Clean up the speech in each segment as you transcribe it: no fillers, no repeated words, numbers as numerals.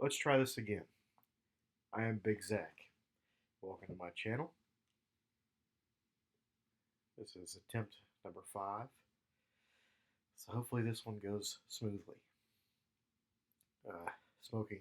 Let's try this again. I am Big Zach. Welcome to my channel. This is attempt number 5. So hopefully this one goes smoothly. Smoking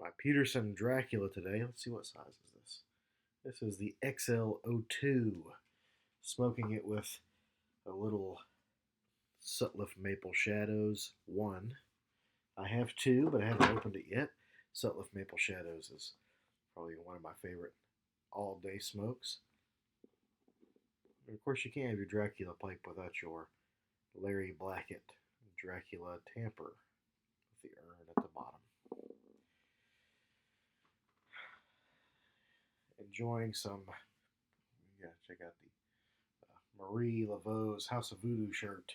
my Peterson Dracula today. Let's see, what size is this? This is the XL02. Smoking it with a little Sutliff Maple Shadows 1. I have 2, but I haven't opened it yet. Sutliff Maple Shadows is probably one of my favorite all-day smokes. And of course, you can't have your Dracula pipe without your Larry Blackett Dracula tamper with the urn at the bottom. Enjoying some, you gotta check out the Marie Laveau's House of Voodoo shirt.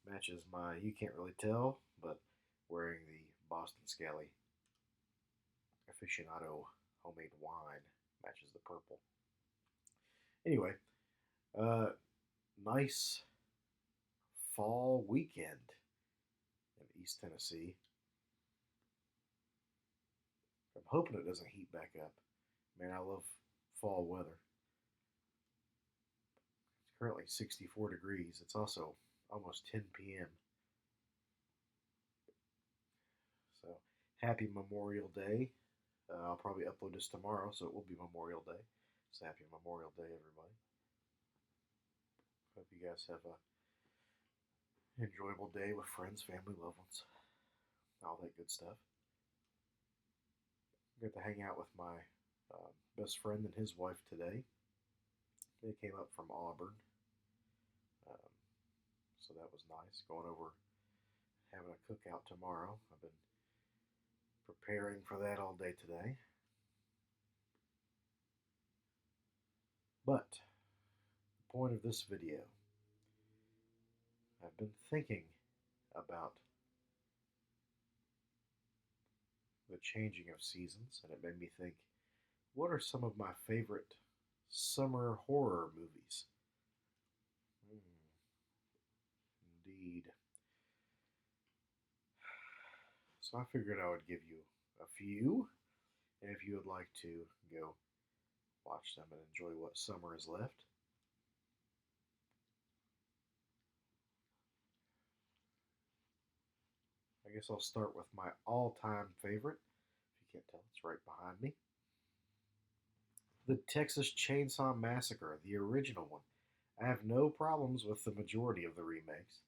Matches my, you can't really tell, but wearing the Boston Scally Aficionado homemade wine matches the purple. Anyway, nice fall weekend in East Tennessee. I'm hoping it doesn't heat back up. Man, I love fall weather. It's currently 64 degrees. It's also almost 10 p.m. So, happy Memorial Day. I'll probably upload this tomorrow, so it will be Memorial Day. So, happy Memorial Day, everybody. Hope you guys have a enjoyable day with friends, family, loved ones, all that good stuff. I got to hang out with my best friend and his wife today. They came up from Auburn, so that was nice. Going over, having a cookout tomorrow. I've been preparing for that all day today. But the point of this video, I've been thinking about the changing of seasons, and it made me think, what are some of my favorite summer horror movies? Indeed. So I figured I would give you a few, and if you would like to go watch them and enjoy what summer is left. I guess I'll start with my all-time favorite. If you can't tell, it's right behind me. The Texas Chainsaw Massacre, the original one. I have no problems with the majority of the remakes.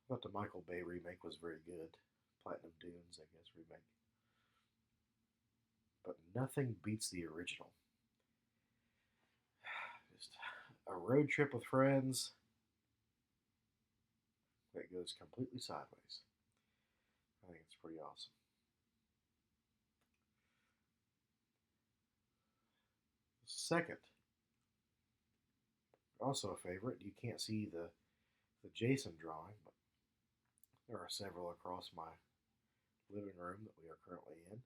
I thought the Michael Bay remake was very good. Platinum Dunes, I guess, remake. But nothing beats the original. Just a road trip with friends that goes completely sideways. I think it's pretty awesome. Second, also a favorite. You can't see the Jason drawing, but there are several across my living room that we are currently in.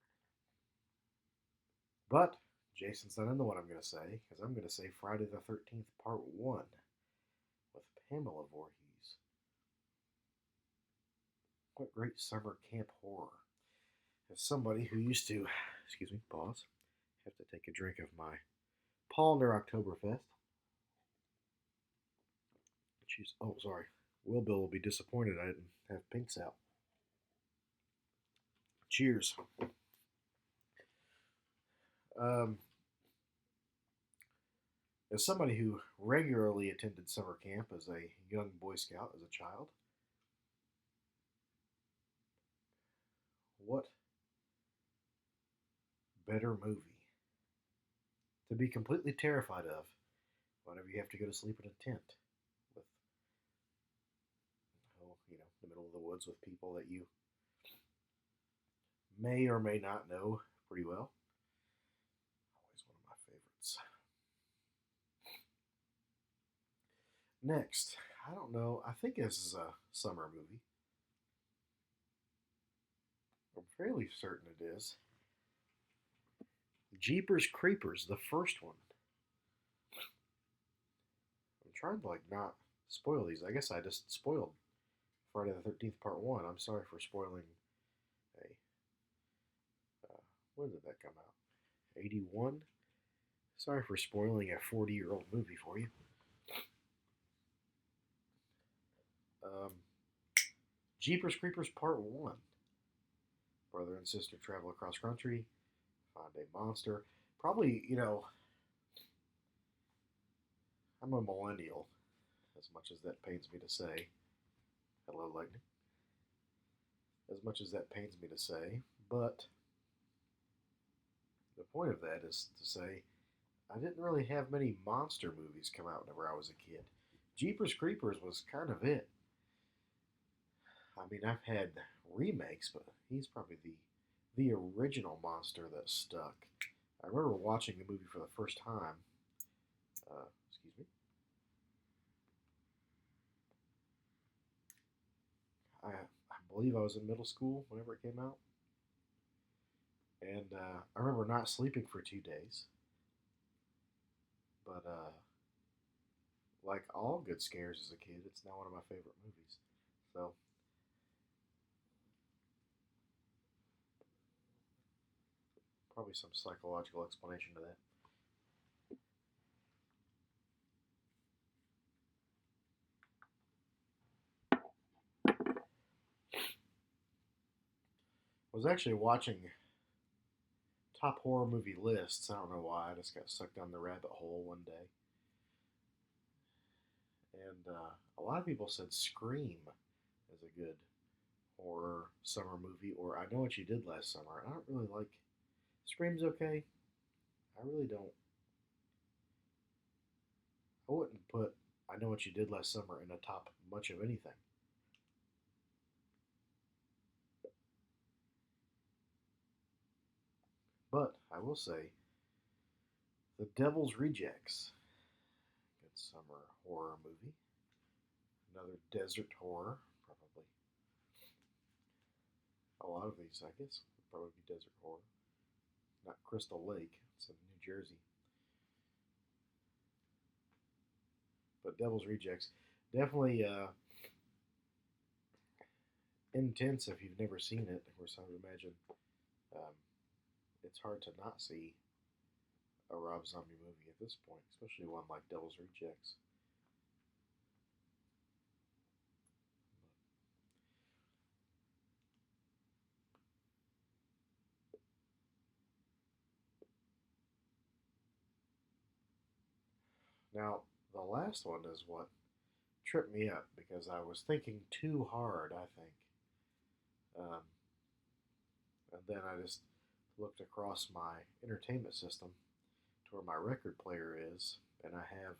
But Jason's not in the one I'm going to say, because I'm going to say Friday the 13th Part 1 with Pamela Voorhees. What great summer camp horror. As somebody who used to, excuse me, pause, have to take a drink of my Paulner Oktoberfest. Jeez, oh, sorry. Will Bill will be disappointed I didn't have pinks out. Cheers. As somebody who regularly attended summer camp as a young Boy Scout as a child, what better movie to be completely terrified of whenever you have to go to sleep in a tent with, the middle of the woods with people that you may or may not know pretty well. Always one of my favorites. Next, I don't know, I think this is a summer movie. I'm fairly certain it is. Jeepers Creepers, the first one. I'm trying to not spoil these. I guess I just spoiled Friday the 13th Part 1. I'm sorry for spoiling a. When did that come out? 81? Sorry for spoiling a 40-year-old movie for you. Um, Jeepers Creepers Part 1. Brother and sister travel across country, find a monster. Probably, I'm a millennial, as much as that pains me to say. Hello, Lightning. As much as that pains me to say, but the point of that is to say I didn't really have many monster movies come out whenever I was a kid. Jeepers Creepers was kind of it. I mean, I've had remakes, but he's probably the original monster that stuck. I remember watching the movie for the first time. Excuse me. I believe I was in middle school whenever it came out, and I remember not sleeping for 2 days. But like all good scares as a kid, it's now one of my favorite movies. So probably some psychological explanation to that. I was actually watching top horror movie lists. I don't know why. I just got sucked down the rabbit hole one day. And a lot of people said Scream is a good horror summer movie, or I Know What You Did Last Summer. I don't really like Scream's okay. I really don't. I wouldn't put I Know What You Did Last Summer in a top much of anything. But I will say, The Devil's Rejects, good summer horror movie. Another desert horror, probably. A lot of these, I guess, would probably be desert horror. Not Crystal Lake, it's in New Jersey. But Devil's Rejects, definitely intense if you've never seen it. Of course, I would imagine um, it's hard to not see a Rob Zombie movie at this point, especially one like Devil's Rejects. Now, the last one is what tripped me up because I was thinking too hard, I think. Um, and then I just looked across my entertainment system to where my record player is, and I have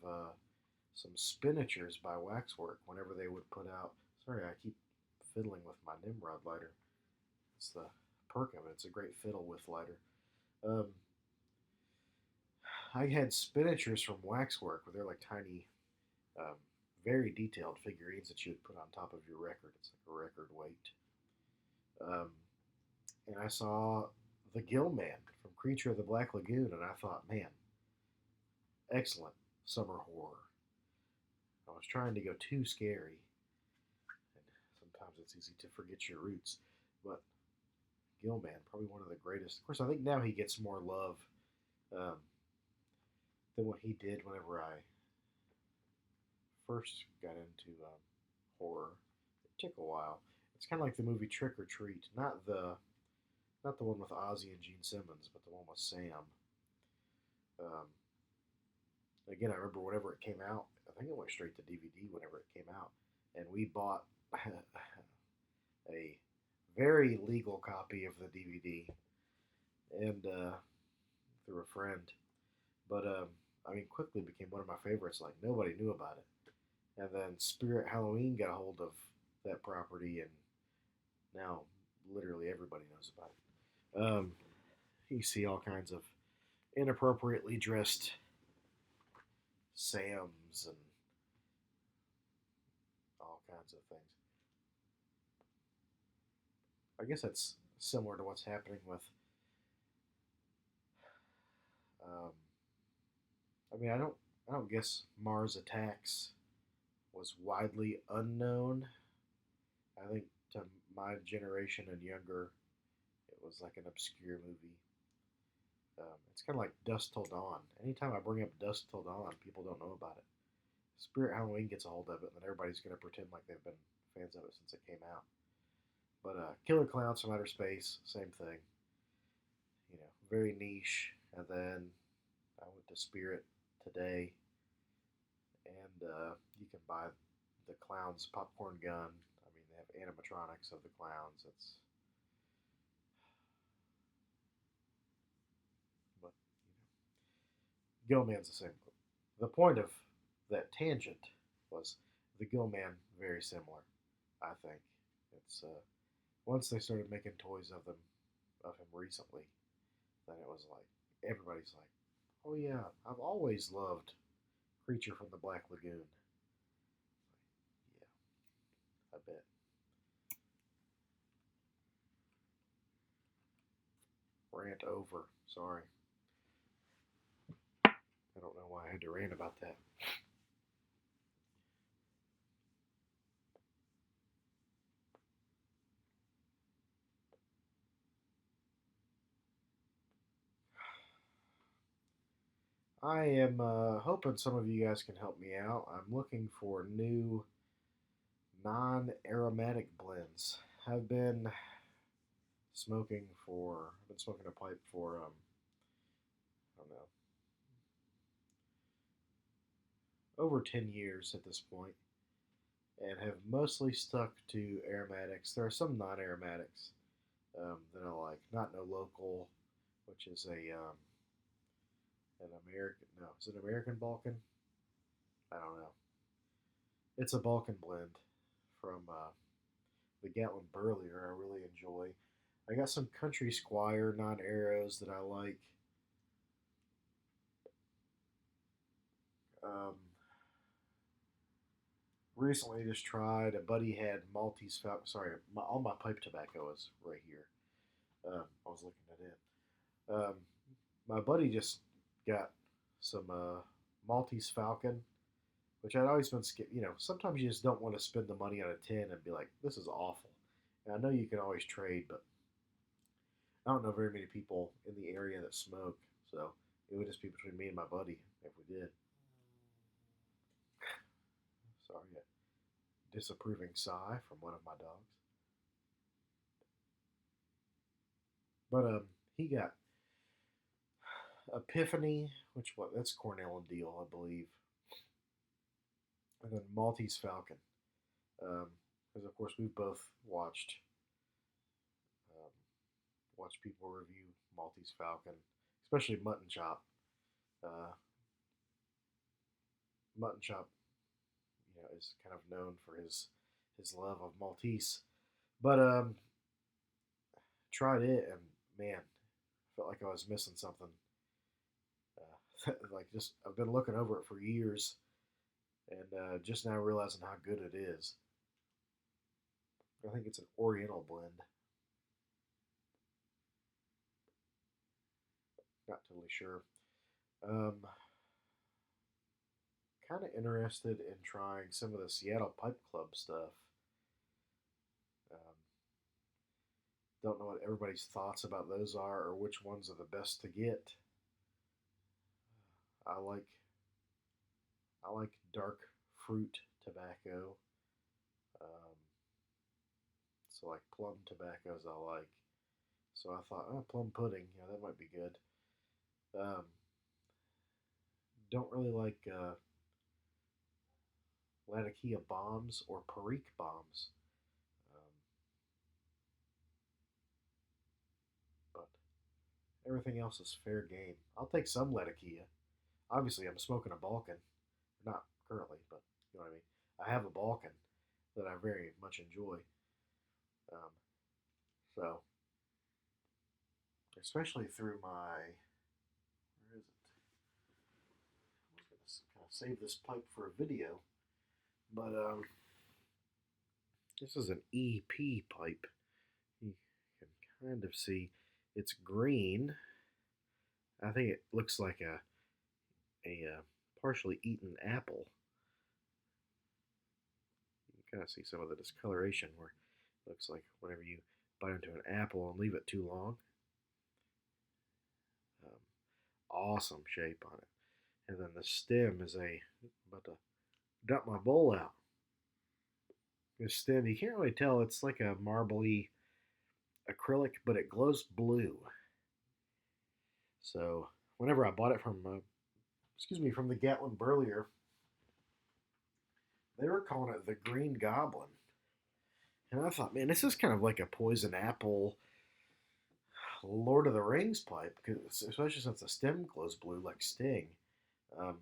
some Spinachers by Waxwork whenever they would put out. Sorry, I keep fiddling with my Nimrod lighter. It's the perk of it. It's a great fiddle with lighter. Um, I had Spinachers from Waxwork, where they're like tiny, um, very detailed figurines that you would put on top of your record. It's like a record weight. Um, and I saw the Gill Man from Creature of the Black Lagoon, and I thought, man, excellent summer horror. I was trying to go too scary, and sometimes it's easy to forget your roots. But Gilman, probably one of the greatest. Of course, I think now he gets more love um, than what he did whenever I first got into horror. It took a while. It's kind of like the movie Trick or Treat, not the one with Ozzy and Gene Simmons, but the one with Sam. Um, again, I remember whenever it came out. I think it went straight to DVD whenever it came out, and we bought a very legal copy of the DVD and through a friend. But I mean, quickly became one of my favorites. Like nobody knew about it, and then Spirit Halloween got a hold of that property, and now literally everybody knows about it. You see all kinds of inappropriately dressed Sams and all kinds of things. I guess that's similar to what's happening with. Um, I mean, I don't guess Mars Attacks was widely unknown I think to my generation and younger, it was like an obscure movie. It's kind of like Dusk Till Dawn. Anytime I bring up Dusk Till Dawn, people don't know about it. Spirit Halloween gets a hold of it, and then everybody's going to pretend like they've been fans of it since it came out. But Killer Clowns from Outer Space, same thing. Very niche. And then I went to Spirit today, and you can buy the clown's popcorn gun. I mean, they have animatronics of the clowns. It's but Gill Man's the same. The point of that tangent was the Gill Man very similar. I think it's once they started making toys of him recently, then it was like everybody's like, oh yeah, I've always loved Creature from the Black Lagoon. Yeah, I bet. Rant over. Sorry. I don't know why I had to rant about that. I am hoping some of you guys can help me out. I'm looking for new non-aromatic blends. I've been smoking a pipe for I don't know, over 10 years at this point, and have mostly stuck to aromatics. There are some non-aromatics that I like. Not No Local, which is an American. No, is it American Balkan? I don't know. It's a Balkan blend from the Gatlin Burlier. I really enjoy. I got some Country Squire non-arrows that I like. Um, Recently just tried. A buddy had Maltese Falcon. Sorry, all my pipe tobacco is right here. I was looking at it. My buddy just got some Maltese Falcon, which I'd always been scared. Sometimes you just don't want to spend the money on a tin and be like, this is awful. And I know you can always trade, but I don't know very many people in the area that smoke, so it would just be between me and my buddy if we did. Sorry, a disapproving sigh from one of my dogs. But he got Epiphany, that's Cornell and Deal, I believe, and then Maltese Falcon. Because of course we've both um, watched people review Maltese Falcon, especially Mutton Chop. Uh, Mutton Chop, is kind of known for his love of Maltese. But tried it and man, felt like I was missing something. Like just I've been looking over it for years, and just now realizing how good it is. I think it's an Oriental blend. Not totally sure. Um, Kind of interested in trying some of the Seattle Pipe Club stuff. Um, don't know what everybody's thoughts about those are or which ones are the best to get. I like I like dark fruit tobacco. Um, so like plum tobaccos I like. So I thought, oh, plum pudding, that might be good. Um, don't really like Latakia bombs or Perique bombs. Um, but everything else is fair game. I'll take some Latakia. Obviously, I'm smoking a Balkan. Not currently, but you know what I mean. I have a Balkan that I very much enjoy. Um, so, especially through where is it? I was going to kind of save this pipe for a video, but this is an EP pipe. You can kind of see it's green. I think it looks like a partially eaten apple. You can kind of see some of the discoloration where looks like whenever you bite into an apple and leave it too long. Awesome shape on it. And then the stem is I'm about to dump my bowl out. The stem, you can't really tell. It's like a marbly acrylic, but it glows blue. So whenever I bought it from the Gatlin Burlier, they were calling it the Green Goblin. And I thought, man, this is kind of like a poison apple Lord of the Rings pipe, because especially since the stem glows blue like Sting. Um,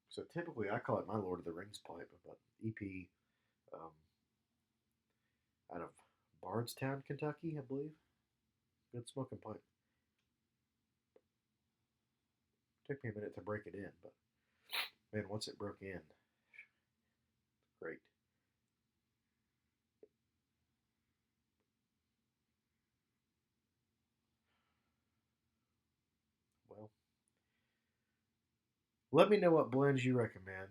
so typically I call it my Lord of the Rings pipe, but EP um, out of Bardstown, Kentucky, I believe. Good smoking pipe. Took me a minute to break it in, but man, once it broke in, great. Well, let me know what blends you recommend.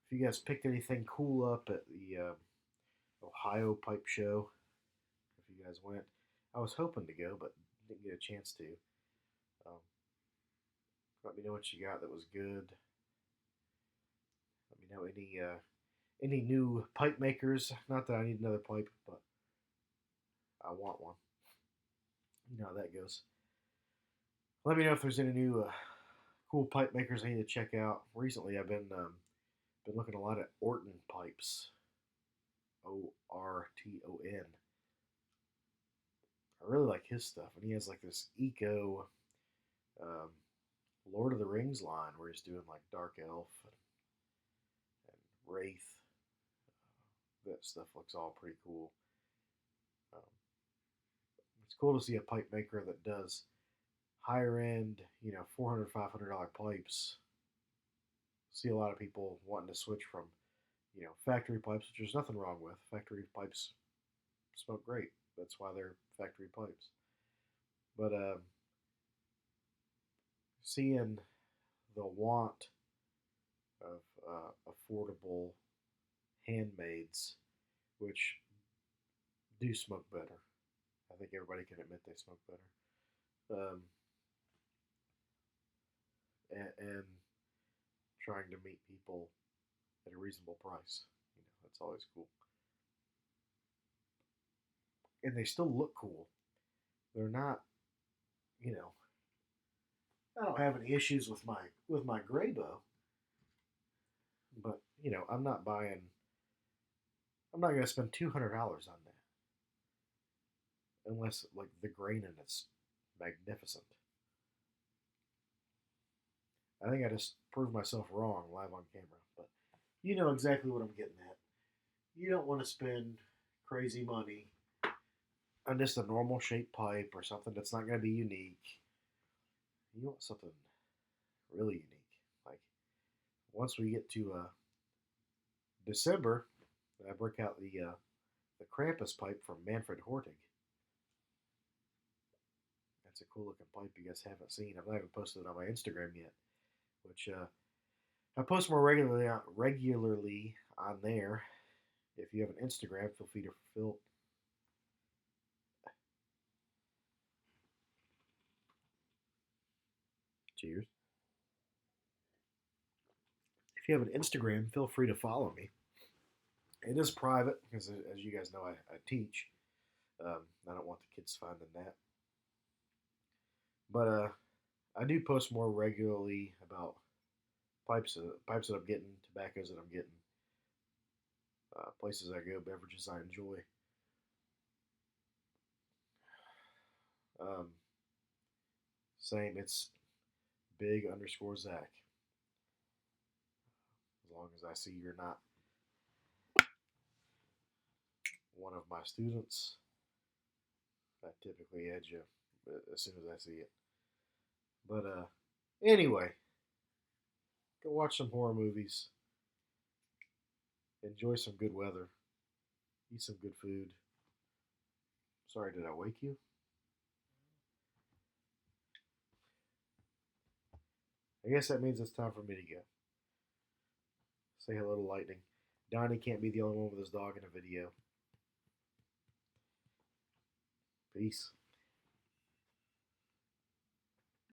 If you guys picked anything cool up at the Ohio Pipe Show, if you guys went, I was hoping to go, but didn't get a chance to. Um, Let me know what you got that was good. Let me know any new pipe makers. Not that I need another pipe, but I want one. You know how that goes. Let me know if there's any new cool pipe makers I need to check out. Recently, I've been looking a lot at Orton pipes. Orton. I really like his stuff, and he has like this eco um, Lord of the Rings line where he's doing like Dark Elf and Wraith. That stuff looks all pretty cool. Um, it's cool to see a pipe maker that does higher end, $400, $500 pipes. See a lot of people wanting to switch from, factory pipes, which there's nothing wrong with. Factory pipes smoke great. That's why they're factory pipes. But seeing the want of affordable handmaids, which do smoke better. I think everybody can admit they smoke better. And trying to meet people at a reasonable price. That's always cool. And they still look cool. They're not, you know, I don't have any issues with my Graybo, but I'm not gonna spend $200 on that unless like the grain in it's magnificent. I think I just proved myself wrong live on camera, but you know exactly what I'm getting at. You don't want to spend crazy money on just a normal shaped pipe or something that's not going to be unique. You want something really unique. Like once we get to December, I break out the Krampus pipe from Manfred Hortig. That's a cool looking pipe you guys haven't seen. I've not even posted it on my Instagram yet, which I post more regularly on there. If you have an Instagram, feel free to feel. Cheers. If you have an Instagram, feel free to follow me. It is private because, as you guys know, I teach. I don't want the kids finding that. But I do post more regularly about pipes that I'm getting, tobaccos that I'm getting, places I go, beverages I enjoy. Um, Same, it's big underscore Zach. As long as I see you're not one of my students, I typically add you as soon as I see it. But anyway, go watch some horror movies, enjoy some good weather, eat some good food. Sorry, did I wake you? I guess that means it's time for me to go. Say hello to Lightning. Donnie can't be the only one with his dog in a video. Peace.